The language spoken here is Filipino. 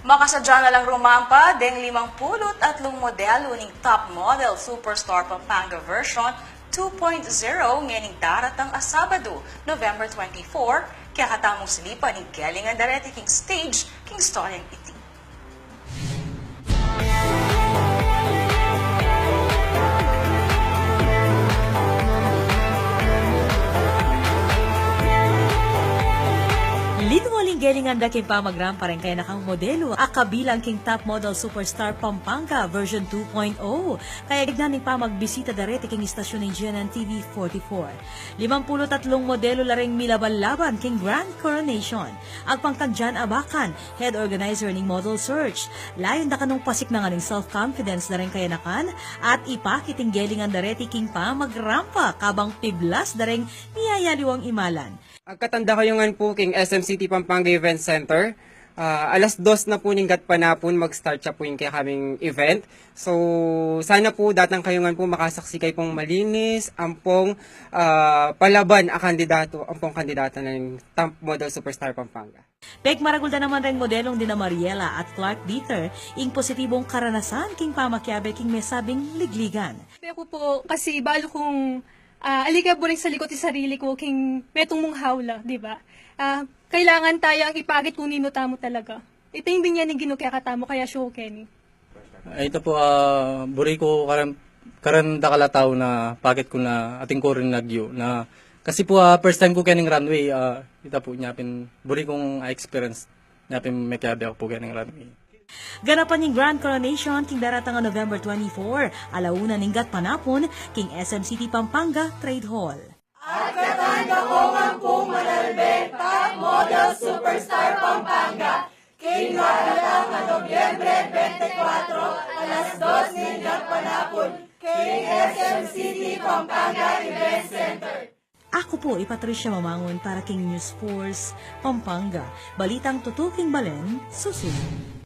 Makasadya na lang rumampa, deng 53 modelo ning top model Superstar Pampanga version 2.0 nganing daratang Sabado, November 24, kaya katamong silipan ni Gelling Andarete king stage king storyang iti. Linwaling Gelling anda king pamagrampa rin kaya nakang modelo akabilang king top model Superstar Pampanga version 2.0. Kaya ignaning pamagbisita darete king istasyon ng GNN TV 44. 53 modelo laring milabalaban king Grand Coronation. Agpangkandyan abakan, head organizer ning model search. Layon na kanong pasik na nga ning self-confidence na rin kaya nakan at ipakiting Gelling andarete king pamagrampa kabang piblas na rin niyayaliwang imalan. Agkatanda ko yung po king SM City Pampanga Event Center. Alas 2 na po ninggat panapon mag-start siya po yung kaya kaming event. So, sana po datang kayo po makasaksi kayo pong malinis, ampong palaban ampong kandidata ng Top Model Superstar Pampanga. Pek maragulda naman rin modelong dina Mariela at Clark Dieter, ing positibong karanasan king pamakyabe king mesabing ligligan. Ako po, kasi balo kong aligaburi sa likod sa sarili ko, king metong mong hawla, di ba? Kailangan tayo ang ipagit kung nino tamo talaga. Ito yung binyan ng ginukya katamo, kaya show Kenny. Ito po, buri ko karanda kalataw na pagit ko na ating ko rin nagyo. Na, kasi po, first time ko kaning runway, ito po, nyapin, buri kong experience, nyapin mekyabe ako po kaning runway. Ganapan ning Grand Coronation king daratang November 24, alauna ninggat panapon king SM City Pampanga Trade Hall. At katanda ko nga pong malalbe, Top Model Superstar Pampanga, king daratang Nobyembre 24, alas 2 ninggat panapon, king SM City Pampanga Event Center. Ako po, Patricia Mamangon para king News Force Pampanga. Balitang tutuking balen, susunod.